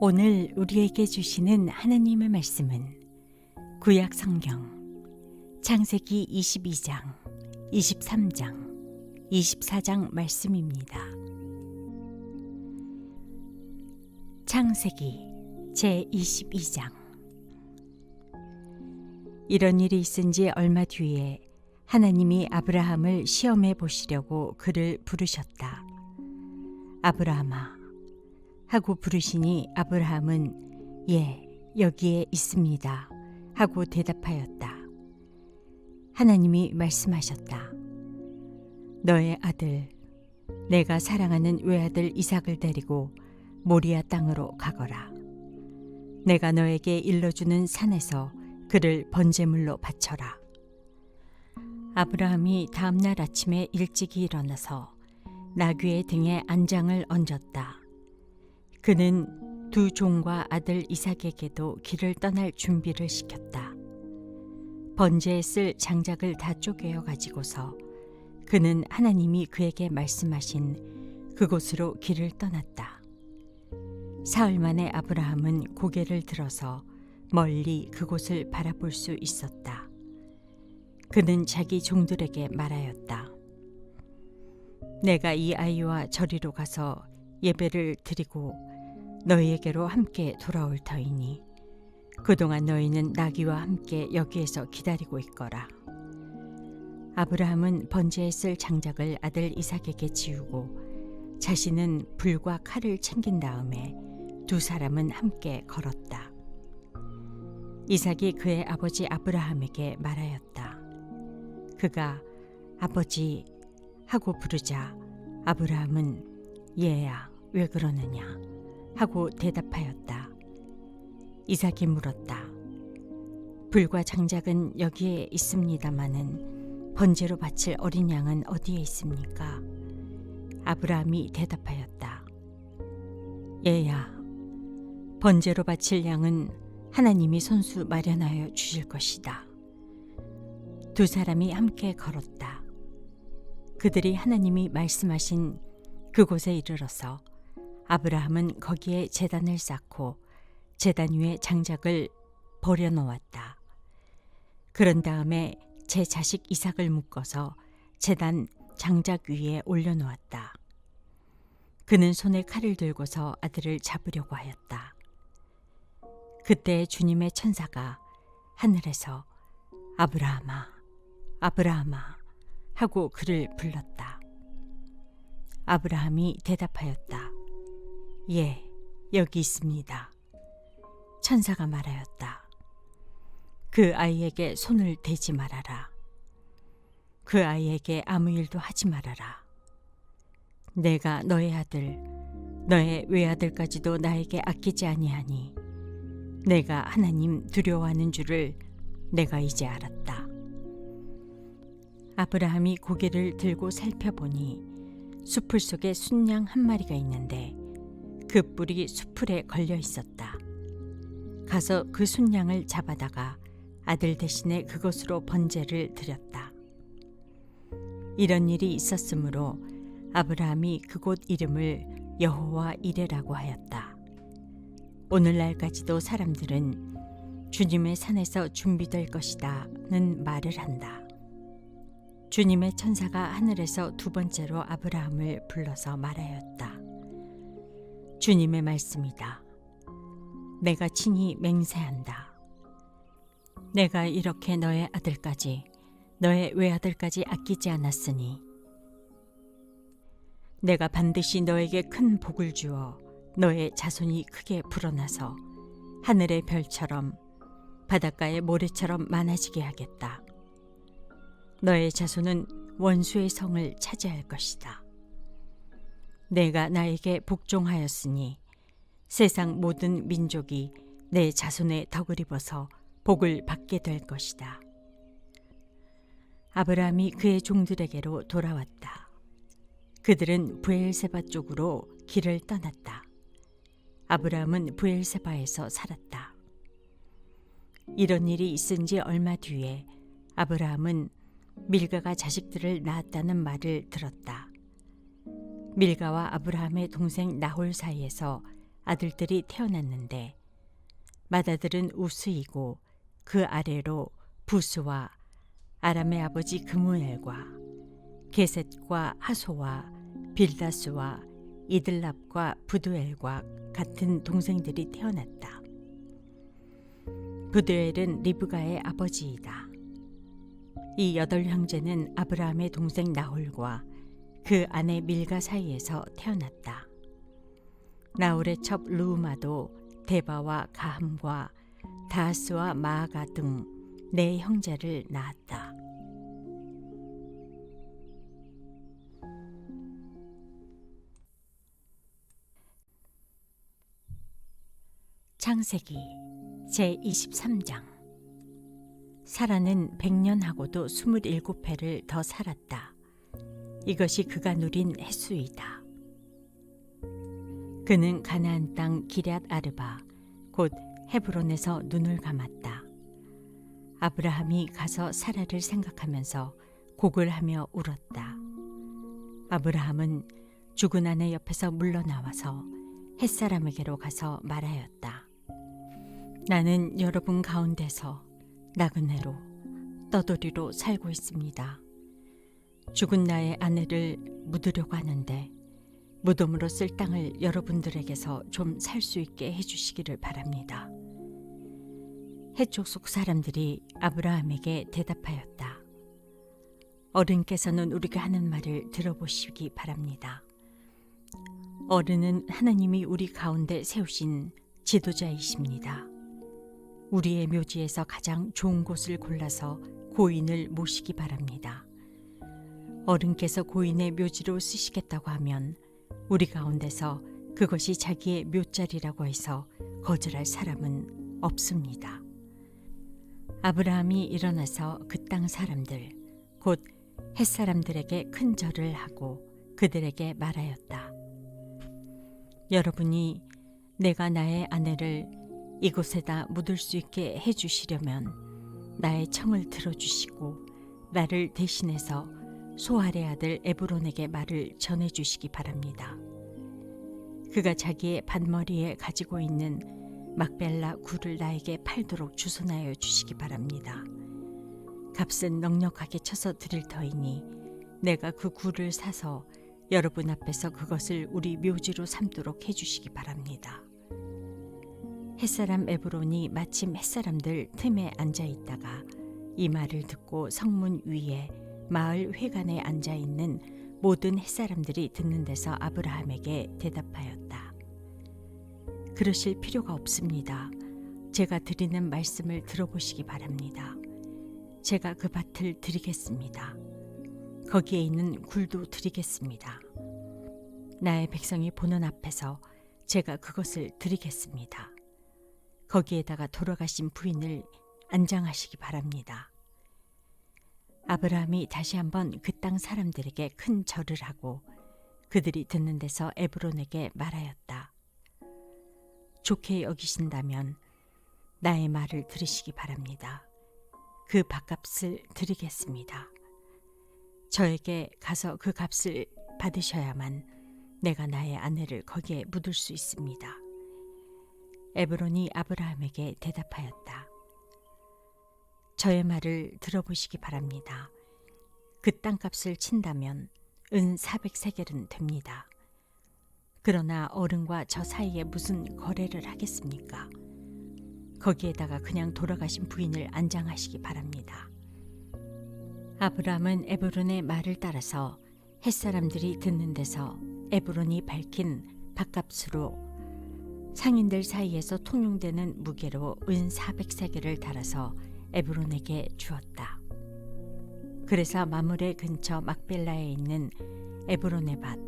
오늘 우리에게 주시는 하나님의 말씀은 구약 성경 창세기 22장, 23장, 24장 말씀입니다. 창세기 제22장. 이런 일이 있은 지 얼마 뒤에 하나님이 아브라함을 시험해 보시려고 그를 부르셨다. 아브라함아 하고 부르시니 아브라함은 예, 여기에 있습니다 하고 대답하였다. 하나님이 말씀하셨다. 너의 아들, 내가 사랑하는 외아들 이삭을 데리고 모리아 땅으로 가거라. 내가 너에게 일러주는 산에서 그를 번제물로 바쳐라. 아브라함이 다음날 아침에 일찍이 일어나서 나귀의 등에 안장을 얹었다. 그는 두 종과 아들 이삭에게도 길을 떠날 준비를 시켰다. 번제에 쓸 장작을 다 쪼개어 가지고서 그는 하나님이 그에게 말씀하신 그곳으로 길을 떠났다. 사흘 만에 아브라함은 고개를 들어서 멀리 그곳을 바라볼 수 있었다. 그는 자기 종들에게 말하였다. 내가 이 아이와 저리로 가서 예배를 드리고 너희에게로 함께 돌아올 터이니 그동안 너희는 나귀와 함께 여기에서 기다리고 있거라. 아브라함은 번제에 쓸 장작을 아들 이삭에게 지우고 자신은 불과 칼을 챙긴 다음에 두 사람은 함께 걸었다. 이삭이 그의 아버지 아브라함에게 말하였다. 그가 아버지 하고 부르자 아브라함은 얘야, 왜 그러느냐 하고 대답하였다. 이삭이 물었다. 불과 장작은 여기에 있습니다마는 번제로 바칠 어린 양은 어디에 있습니까? 아브라함이 대답하였다. 얘야, 번제로 바칠 양은 하나님이 손수 마련하여 주실 것이다. 두 사람이 함께 걸었다. 그들이 하나님이 말씀하신 그곳에 이르러서 아브라함은 거기에 제단을 쌓고 제단 위에 장작을 버려놓았다. 그런 다음에 제 자식 이삭을 묶어서 제단 장작 위에 올려놓았다. 그는 손에 칼을 들고서 아들을 잡으려고 하였다. 그때 주님의 천사가 하늘에서 아브라함아, 아브라함아 하고 그를 불렀다. 아브라함이 대답하였다. 예, 여기 있습니다. 천사가 말하였다. 그 아이에게 손을 대지 말아라. 그 아이에게 아무 일도 하지 말아라. 내가 너의 아들, 너의 외아들까지도 나에게 아끼지 아니하니 내가 하나님 두려워하는 줄을 내가 이제 알았다. 아브라함이 고개를 들고 살펴보니 수풀 속에 순양 한 마리가 있는데 그 뿔이 수풀에 걸려 있었다. 가서 그 순양을 잡아다가 아들 대신에 그것으로 번제를 드렸다. 이런 일이 있었으므로 아브라함이 그곳 이름을 여호와 이레라고 하였다. 오늘날까지도 사람들은 주님의 산에서 준비될 것이다는 말을 한다. 주님의 천사가 하늘에서 두 번째로 아브라함을 불러서 말하였다. 주님의 말씀이다. 내가 친히 맹세한다. 내가 이렇게 너의 아들까지, 너의 외아들까지 아끼지 않았으니 내가 반드시 너에게 큰 복을 주어 너의 자손이 크게 불어나서 하늘의 별처럼 바닷가의 모래처럼 많아지게 하겠다. 너의 자손은 원수의 성을 차지할 것이다. 내가 나에게 복종하였으니 세상 모든 민족이 내 자손의 덕을 입어서 복을 받게 될 것이다. 아브라함이 그의 종들에게로 돌아왔다. 그들은 브엘세바 쪽으로 길을 떠났다. 아브라함은 브엘세바에서 살았다. 이런 일이 있은 지 얼마 뒤에 아브라함은 밀가가 자식들을 낳았다는 말을 들었다. 밀가와 아브라함의 동생 나홀 사이에서 아들들이 태어났는데 맏아들은 우스이고 그 아래로 부스와 아람의 아버지 그무엘과 게셋과 하소와 빌다스와 이들랍과 부두엘과 같은 동생들이 태어났다. 부두엘은 리브가의 아버지이다. 이 8형제는 아브라함의 동생 나홀과 그 아내 밀가 사이에서 태어났다. 나홀의 첩 르우마도 데바와 가함과 다하스와 마아가 등 4형제를 낳았다. 창세기 제23장. 사라는 100년하고도 27해를 더 살았다. 이것이 그가 누린 횟수이다. 그는 가나안 땅 기럇 아르바 곧 헤브론에서 눈을 감았다. 아브라함이 가서 사라를 생각하면서 곡을 하며 울었다. 아브라함은 죽은 아내 옆에서 물러나와서 햇사람에게로 가서 말하였다. 나는 여러분 가운데서 나그네로 떠돌이로 살고 있습니다. 죽은 나의 아내를 묻으려고 하는데 무덤으로 쓸 땅을 여러분들에게서 좀 살 수 있게 해주시기를 바랍니다. 해족 속 사람들이 아브라함에게 대답하였다. 어른께서는 우리가 하는 말을 들어보시기 바랍니다. 어른은 하나님이 우리 가운데 세우신 지도자이십니다. 우리의 묘지에서 가장 좋은 곳을 골라서 고인을 모시기 바랍니다. 어른께서 고인의 묘지로 쓰시겠다고 하면 우리 가운데서 그것이 자기의 묘자리라고 해서 거절할 사람은 없습니다. 아브라함이 일어나서 그 땅 사람들 곧 햇사람들에게 큰 절을 하고 그들에게 말하였다. 여러분이 내가 나의 아내를 이곳에다 묻을 수 있게 해주시려면 나의 청을 들어주시고 나를 대신해서 소할의 아들 에브론에게 말을 전해주시기 바랍니다. 그가 자기의 반머리에 가지고 있는 막벨라 굴을 나에게 팔도록 주선하여 주시기 바랍니다. 값은 넉넉하게 쳐서 드릴 터이니 내가 그 굴을 사서 여러분 앞에서 그것을 우리 묘지로 삼도록 해주시기 바랍니다. 햇사람 에브론이 마침 햇사람들 틈에 앉아 있다가 이 말을 듣고 성문 위에 마을 회관에 앉아 있는 모든 햇사람들이 듣는 데서 아브라함에게 대답하였다. 그러실 필요가 없습니다. 제가 드리는 말씀을 들어보시기 바랍니다. 제가 그 밭을 드리겠습니다. 거기에 있는 굴도 드리겠습니다. 나의 백성이 보는 앞에서 제가 그것을 드리겠습니다. 거기에다가 돌아가신 부인을 안장하시기 바랍니다. 아브라함이 다시 한번 그 땅 사람들에게 큰 절을 하고 그들이 듣는 데서 에브론에게 말하였다. 좋게 여기신다면 나의 말을 들으시기 바랍니다. 그 밭값을 드리겠습니다. 저에게 가서 그 값을 받으셔야만 내가 나의 아내를 거기에 묻을 수 있습니다. 에브론이 아브라함에게 대답하였다. 저의 말을 들어보시기 바랍니다. 그 땅값을 친다면 은 400세겔은 됩니다. 그러나 어른과 저 사이에 무슨 거래를 하겠습니까? 거기에다가 그냥 돌아가신 부인을 안장하시기 바랍니다. 아브라함은 에브론의 말을 따라서 햇사람들이 듣는 데서 에브론이 밝힌 밭값으로 상인들 사이에서 통용되는 무게로 은 400세겔을 달아서 에브론에게 주었다. 그래서 마므레 근처 막벨라에 있는 에브론의 밭,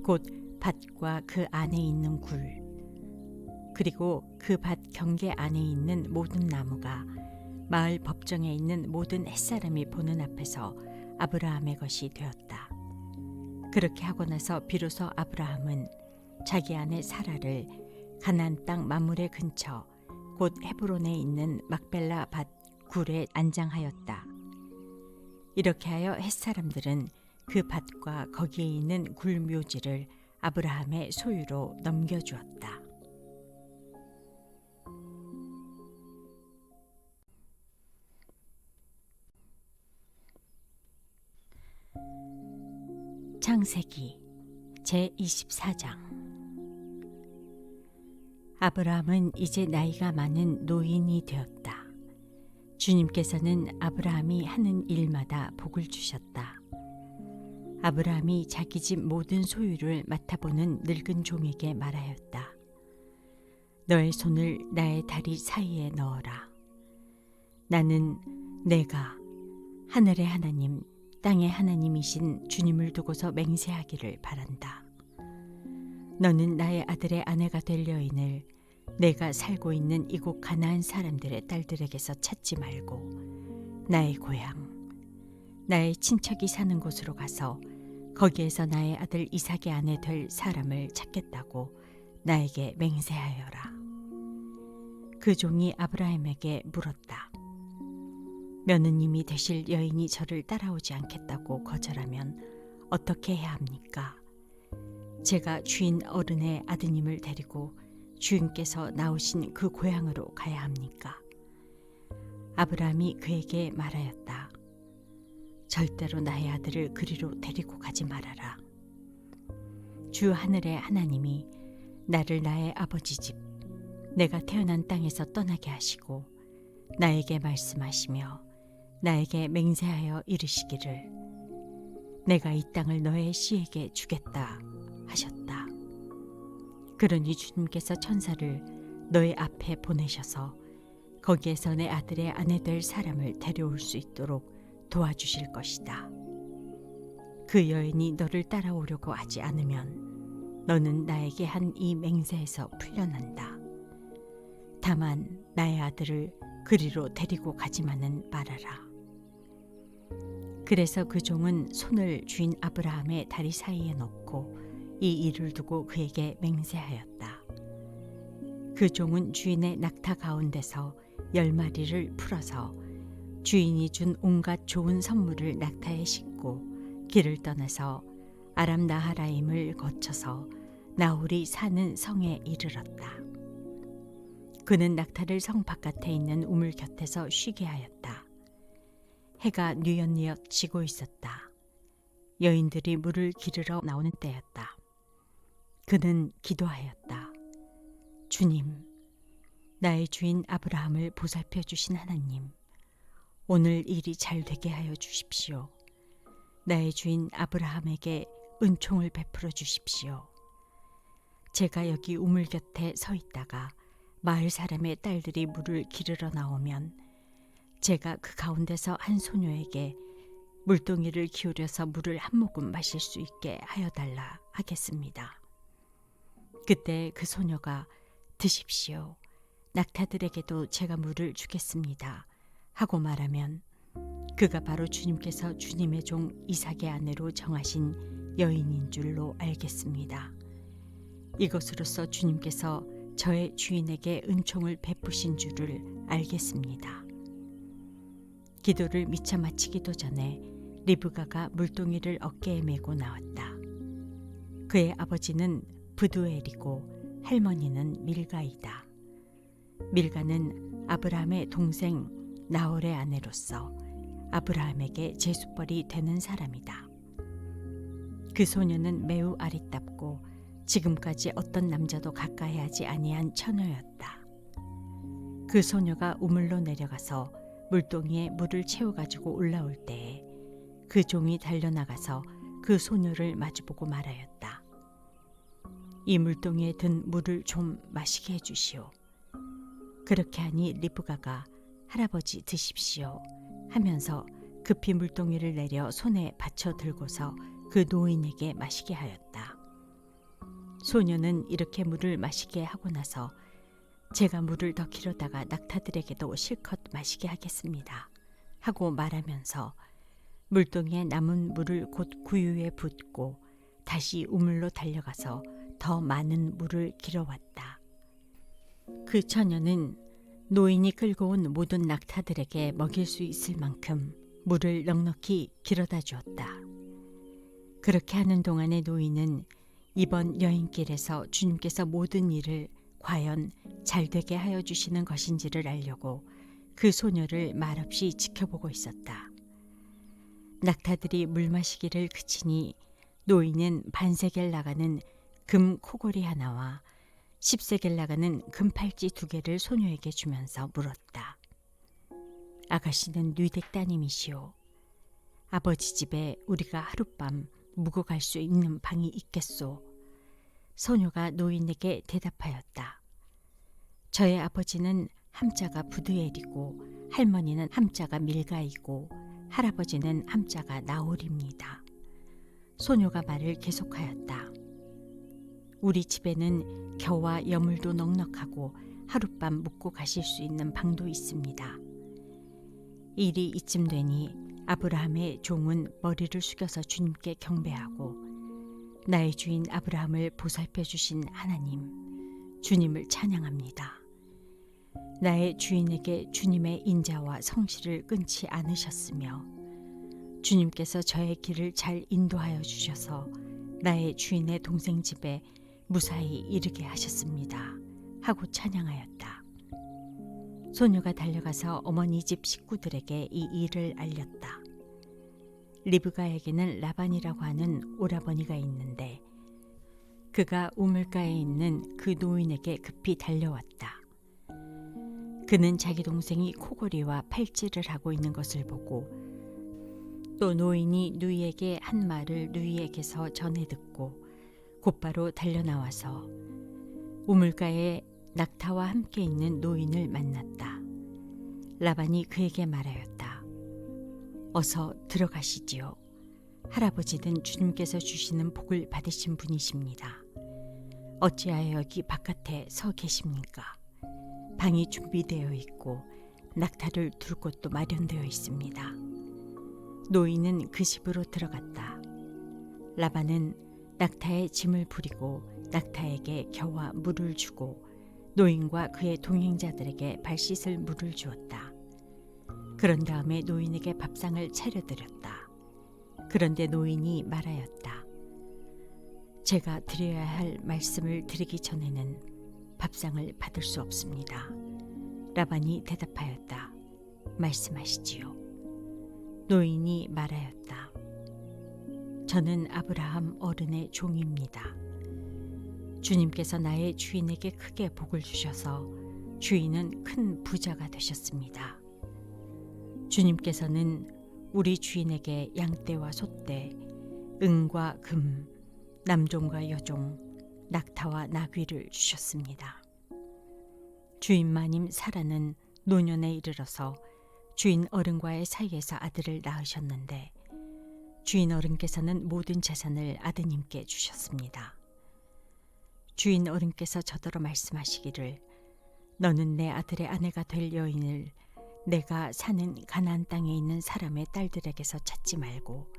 곧 밭과 그 안에 있는 굴, 그리고 그 밭 경계 안에 있는 모든 나무가 마을 법정에 있는 모든 햇사람이 보는 앞에서 아브라함의 것이 되었다. 그렇게 하고 나서 비로소 아브라함은 자기 아내 사라를 가나안 땅 마므레 근처 곧 헤브론에 있는 막벨라 밭 굴에 안장하였다. 이렇게 하여 햇사람들은 그 밭과 거기에 있는 굴 묘지를 아브라함의 소유로 넘겨주었다. 창세기 제24장. 아브라함은 이제 나이가 많은 노인이 되었다. 주님께서는 아브라함이 하는 일마다 복을 주셨다. 아브라함이 자기 집 모든 소유를 맡아보는 늙은 종에게 말하였다. 너의 손을 나의 다리 사이에 넣어라. 나는 내가 하늘의 하나님, 땅의 하나님이신 주님을 두고서 맹세하기를 바란다. 너는 나의 아들의 아내가 될 여인을 내가 살고 있는 이곳 가나안 사람들의 딸들에게서 찾지 말고 나의 고향, 나의 친척이 사는 곳으로 가서 거기에서 나의 아들 이삭의 아내 될 사람을 찾겠다고 나에게 맹세하여라. 그 종이 아브라함에게 물었다. 며느님이 되실 여인이 저를 따라오지 않겠다고 거절하면 어떻게 해야 합니까? 제가 주인 어른의 아드님을 데리고 주인께서 나오신 그 고향으로 가야 합니까? 아브라함이 그에게 말하였다. 절대로 나의 아들을 그리로 데리고 가지 말아라. 주 하늘의 하나님이 나를 나의 아버지 집, 내가 태어난 땅에서 떠나게 하시고 나에게 말씀하시며 나에게 맹세하여 이르시기를 내가 이 땅을 너의 씨에게 주겠다 하셨다. 그러니 주님께서 천사를 너의 앞에 보내셔서 거기에서 내 아들의 아내 될 사람을 데려올 수 있도록 도와주실 것이다. 그 여인이 너를 따라오려고 하지 않으면 너는 나에게 한 이 맹세에서 풀려난다. 다만 나의 아들을 그리로 데리고 가지만은 말아라. 그래서 그 종은 손을 주인 아브라함의 다리 사이에 넣고 이 일을 두고 그에게 맹세하였다. 그 종은 주인의 낙타 가운데서 10마리를 풀어서 주인이 준 온갖 좋은 선물을 낙타에 싣고 길을 떠나서 아람 나하라임을 거쳐서 나홀이 사는 성에 이르렀다. 그는 낙타를 성 바깥에 있는 우물 곁에서 쉬게 하였다. 해가 뉘엿뉘엿 지고 있었다. 여인들이 물을 기르러 나오는 때였다. 그는 기도하였다. 주님, 나의 주인 아브라함을 보살펴 주신 하나님, 오늘 일이 잘 되게 하여 주십시오. 나의 주인 아브라함에게 은총을 베풀어 주십시오. 제가 여기 우물 곁에 서 있다가 마을 사람의 딸들이 물을 기르러 나오면 제가 그 가운데서 한 소녀에게 물동이를 기울여서 물을 한 모금 마실 수 있게 하여 달라 하겠습니다. 그때 그 소녀가 드십시오. 낙타들에게도 제가 물을 주겠습니다. 하고 말하면 그가 바로 주님께서 주님의 종 이삭의 아내로 정하신 여인인 줄로 알겠습니다. 이것으로써 주님께서 저의 주인에게 은총을 베푸신 줄을 알겠습니다. 기도를 미처 마치기도 전에 리브가가 물동이를 어깨에 메고 나왔다. 그의 아버지는 브두엘이고 할머니는 밀가이다. 밀가는 아브라함의 동생 나홀의 아내로서 아브라함에게 제수벌이 되는 사람이다. 그 소녀는 매우 아리답고 지금까지 어떤 남자도 가까이 하지 아니한 처녀였다. 그 소녀가 우물로 내려가서 물동이에 물을 채워가지고 올라올 때에 그 종이 달려나가서 그 소녀를 마주보고 말하였다. 이 물동이에 든 물을 좀 마시게 해주시오. 그렇게 하니 리브가가 할아버지 드십시오 하면서 급히 물동이를 내려 손에 받쳐 들고서 그 노인에게 마시게 하였다. 소녀는 이렇게 물을 마시게 하고 나서 제가 물을 더 기르다가 낙타들에게도 실컷 마시게 하겠습니다 하고 말하면서 물동이에 남은 물을 곧 구유에 붓고 다시 우물로 달려가서 더 많은 물을 길어왔다. 그 처녀는 노인이 끌고 온 모든 낙타들에게 먹일 수 있을 만큼 물을 넉넉히 길어다 주었다. 그렇게 하는 동안에 노인은 이번 여행길에서 주님께서 모든 일을 과연 잘 되게 하여 주시는 것인지를 알려고 그 소녀를 말없이 지켜보고 있었다. 낙타들이 물 마시기를 그치니 노인은 반세겔 나가는 금 코골이 하나와 10세겔 나가는 금 팔찌 2개를 소녀에게 주면서 물었다. 아가씨는 뉘댁 따님이시오. 아버지 집에 우리가 하룻밤 묵어 갈 수 있는 방이 있겠소? 소녀가 노인에게 대답하였다. 저의 아버지는 함자가 부드엘이고 할머니는 함자가 밀가이고 할아버지는 함자가 나홀입니다. 소녀가 말을 계속하였다. 우리 집에는 겨와 여물도 넉넉하고 하룻밤 묵고 가실 수 있는 방도 있습니다. 일이 이쯤 되니 아브라함의 종은 머리를 숙여서 주님께 경배하고 나의 주인 아브라함을 보살펴 주신 하나님, 주님을 찬양합니다. 나의 주인에게 주님의 인자와 성실을 끊지 않으셨으며 주님께서 저의 길을 잘 인도하여 주셔서 나의 주인의 동생 집에 무사히 이르게 하셨습니다. 하고 찬양하였다. 소녀가 달려가서 어머니 집 식구들에게 이 일을 알렸다. 리브가에게는 라반이라고 하는 오라버니가 있는데 그가 우물가에 있는 그 노인에게 급히 달려왔다. 그는 자기 동생이 코골이와 팔찌를 하고 있는 것을 보고 또 노인이 누이에게 한 말을 누이에게서 전해 듣고 곧바로 달려나와서 우물가에 낙타와 함께 있는 노인을 만났다. 라반이 그에게 말하였다. 어서 들어가시지요. 할아버지는 주님께서 주시는 복을 받으신 분이십니다. 어찌하여 여기 바깥에 서 계십니까? 방이 준비되어 있고 낙타를 둘 곳도 마련되어 있습니다. 노인은 그 집으로 들어갔다. 라반은 낙타에 짐을 부리고 낙타에게 겨와 물을 주고 노인과 그의 동행자들에게 발 씻을 물을 주었다. 그런 다음에 노인에게 밥상을 차려드렸다. 그런데 노인이 말하였다. 제가 드려야 할 말씀을 드리기 전에는 밥상을 받을 수 없습니다. 라반이 대답하였다. 말씀하시지요. 노인이 말하였다. 저는 아브라함 어른의 종입니다. 주님께서 나의 주인에게 크게 복을 주셔서 주인은 큰 부자가 되셨습니다. 주님께서는 우리 주인에게 양떼와 소떼, 은과 금, 남종과 여종, 낙타와 나귀를 주셨습니다. 주인 마님 사라는 노년에 이르러서 주인 어른과의 사이에서 아들을 낳으셨는데 주인 어른께서는 모든 재산을 아드님께 주셨습니다. 주인 어른께서 저더러 말씀하시기를 너는 내 아들의 아내가 될 여인을 내가 사는 가나안 땅에 있는 사람의 딸들에게서 찾지 말고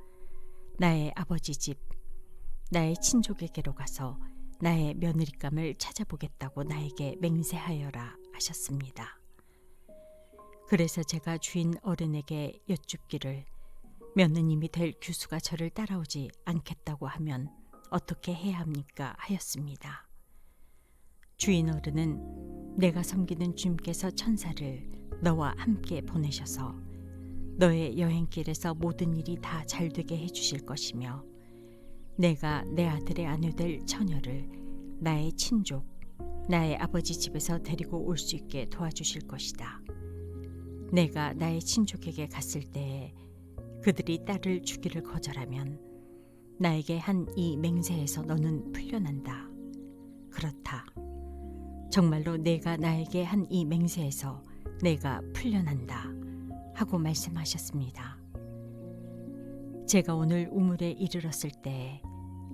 나의 아버지 집, 나의 친족에게로 가서 나의 며느리감을 찾아보겠다고 나에게 맹세하여라 하셨습니다. 그래서 제가 주인 어른에게 여쭙기를 며느님이 될 규수가 저를 따라오지 않겠다고 하면 어떻게 해야 합니까? 하였습니다. 주인 어른은 내가 섬기는 주님께서 천사를 너와 함께 보내셔서 너의 여행길에서 모든 일이 다 잘되게 해주실 것이며 내가 내 아들의 아내 될 처녀를 나의 친족, 나의 아버지 집에서 데리고 올 수 있게 도와주실 것이다. 내가 나의 친족에게 갔을 때에 그들이 딸을 주기를 거절하면 나에게 한 이 맹세에서 너는 풀려난다. 그렇다. 정말로 내가 나에게 한 이 맹세에서 내가 풀려난다. 하고 말씀하셨습니다. 제가 오늘 우물에 이르렀을 때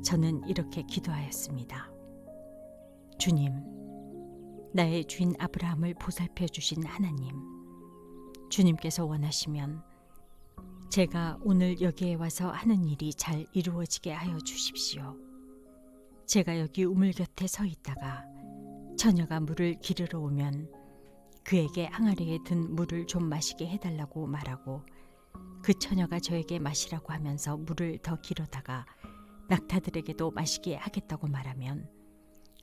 저는 이렇게 기도하였습니다. 주님, 나의 주인 아브라함을 보살펴 주신 하나님, 주님께서 원하시면 제가 오늘 여기에 와서 하는 일이 잘 이루어지게 하여 주십시오. 제가 여기 우물 곁에 서 있다가 처녀가 물을 기르러 오면 그에게 항아리에 든 물을 좀 마시게 해달라고 말하고 그 처녀가 저에게 마시라고 하면서 물을 더 기르다가 낙타들에게도 마시게 하겠다고 말하면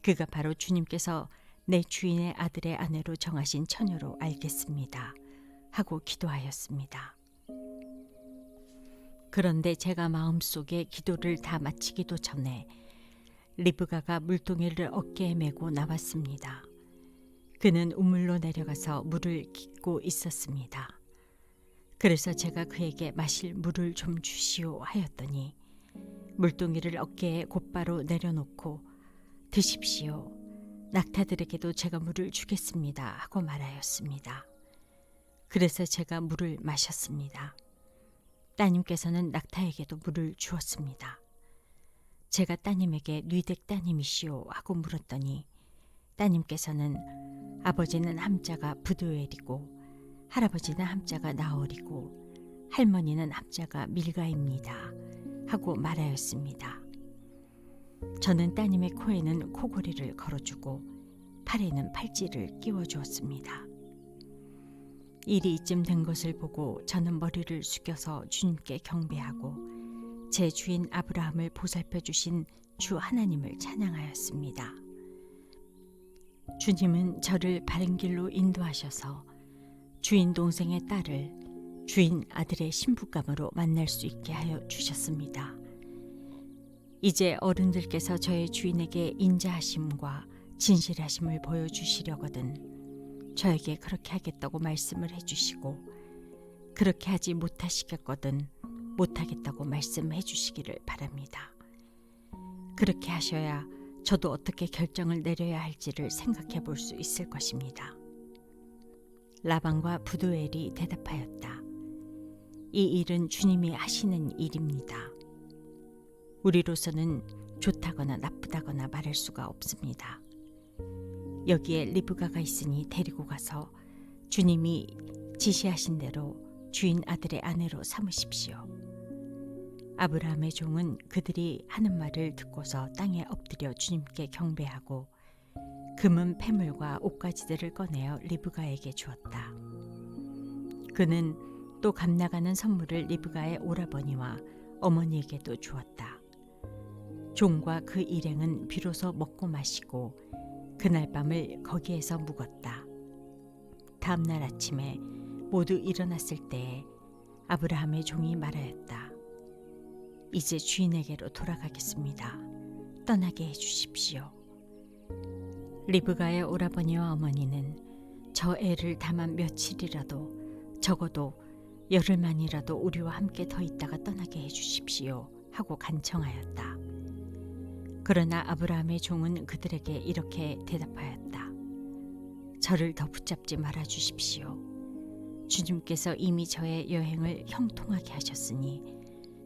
그가 바로 주님께서 내 주인의 아들의 아내로 정하신 처녀로 알겠습니다. 하고 기도하였습니다. 그런데 제가 마음속에 기도를 다 마치기도 전에 리브가가 물동이를 어깨에 메고 나왔습니다. 그는 우물로 내려가서 물을 깃고 있었습니다. 그래서 제가 그에게 마실 물을 좀 주시오 하였더니 물동이를 어깨에 곧바로 내려놓고 드십시오. 낙타들에게도 제가 물을 주겠습니다 하고 말하였습니다. 그래서 제가 물을 마셨습니다. 따님께서는 낙타에게도 물을 주었습니다. 제가 따님에게 뉘댁 따님이시오 하고 물었더니 따님께서는 아버지는 함자가 부두엘이고 할아버지는 함자가 나얼이고 할머니는 함자가 밀가입니다 하고 말하였습니다. 저는 따님의 코에는 코골이를 걸어주고 팔에는 팔찌를 끼워주었습니다. 일이 이쯤 된 것을 보고 저는 머리를 숙여서 주님께 경배하고 제 주인 아브라함을 보살펴 주신 주 하나님을 찬양하였습니다. 주님은 저를 바른 길로 인도하셔서 주인 동생의 딸을 주인 아들의 신부감으로 만날 수 있게 하여 주셨습니다. 이제 어른들께서 저의 주인에게 인자하심과 진실하심을 보여주시려거든 저에게 그렇게 하겠다고 말씀을 해주시고 그렇게 하지 못하시겠거든 못하겠다고 말씀해 주시기를 바랍니다. 그렇게 하셔야 저도 어떻게 결정을 내려야 할지를 생각해 볼 수 있을 것입니다. 라반과 부두엘이 대답하였다. 이 일은 주님이 하시는 일입니다. 우리로서는 좋다거나 나쁘다거나 말할 수가 없습니다. 여기에 리브가가 있으니 데리고 가서 주님이 지시하신 대로 주인 아들의 아내로 삼으십시오. 아브라함의 종은 그들이 하는 말을 듣고서 땅에 엎드려 주님께 경배하고 금은 패물과 옷가지들을 꺼내어 리브가에게 주었다. 그는 또 값나가는 선물을 리브가의 오라버니와 어머니에게도 주었다. 종과 그 일행은 비로소 먹고 마시고 그날 밤을 거기에서 묵었다. 다음 날 아침에 모두 일어났을 때에 아브라함의 종이 말하였다. 이제 주인에게로 돌아가겠습니다. 떠나게 해주십시오. 리브가의 오라버니와 어머니는 저 애를 다만 며칠이라도 적어도 열흘만이라도 우리와 함께 더 있다가 떠나게 해주십시오 하고 간청하였다. 그러나 아브라함의 종은 그들에게 이렇게 대답하였다. 저를 더 붙잡지 말아 주십시오. 주님께서 이미 저의 여행을 형통하게 하셨으니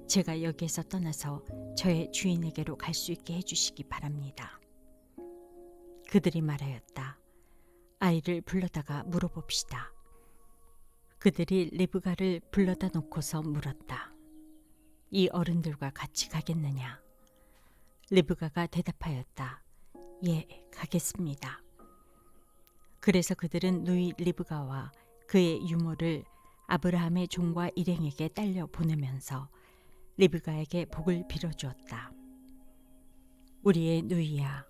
제가 여기에서 떠나서 저의 주인에게로 갈 수 있게 해주시기 바랍니다. 그들이 말하였다. 아이를 불러다가 물어봅시다. 그들이 리브가를 불러다 놓고서 물었다. 이 어른들과 같이 가겠느냐? 리브가가 대답하였다. 예, 가겠습니다. 그래서 그들은 누이 리브가와 그의 유모를 아브라함의 종과 일행에게 딸려 보내면서 리브가에게 복을 빌어주었다. 우리의 누이야,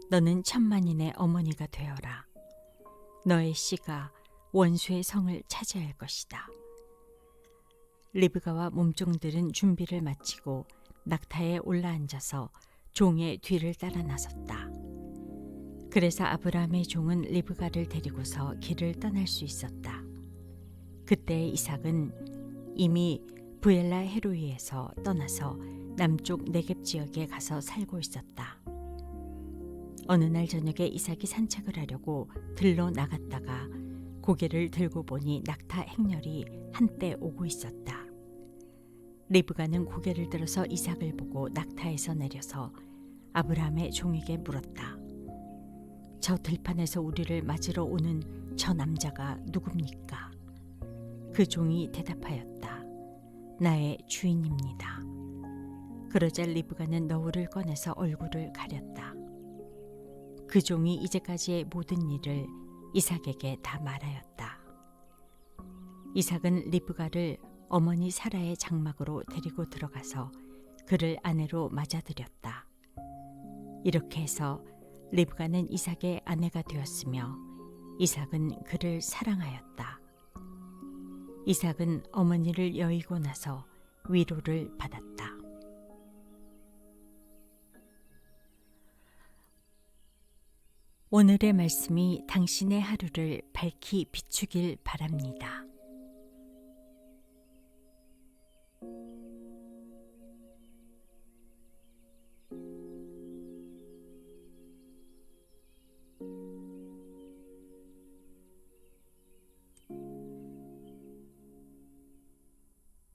너는 천만인의 어머니가 되어라. 너의 씨가 원수의 성을 차지할 것이다. 리브가와 몸종들은 준비를 마치고 낙타에 올라앉아서 종의 뒤를 따라 나섰다. 그래서 아브라함의 종은 리브가를 데리고서 길을 떠날 수 있었다. 그때 이삭은 이미 부엘라 헤로이에서 떠나서 남쪽 네겝 지역에 가서 살고 있었다. 어느 날 저녁에 이삭이 산책을 하려고 들로 나갔다가 고개를 들고 보니 낙타 행렬이 한때 오고 있었다. 리브가는 고개를 들어서 이삭을 보고 낙타에서 내려서 아브라함의 종에게 물었다. 저 들판에서 우리를 맞으러 오는 저 남자가 누굽니까? 그 종이 대답하였다. 나의 주인입니다. 그러자 리브가는 너울을 꺼내서 얼굴을 가렸다. 그 종이 이제까지의 모든 일을 이삭에게 다 말하였다. 이삭은 리브가를 어머니 사라의 장막으로 데리고 들어가서 그를 아내로 맞아들였다. 이렇게 해서 리브가는 이삭의 아내가 되었으며 이삭은 그를 사랑하였다. 이삭은 어머니를 여의고 나서 위로를 받았다. 오늘의 말씀이 당신의 하루를 밝히 비추길 바랍니다.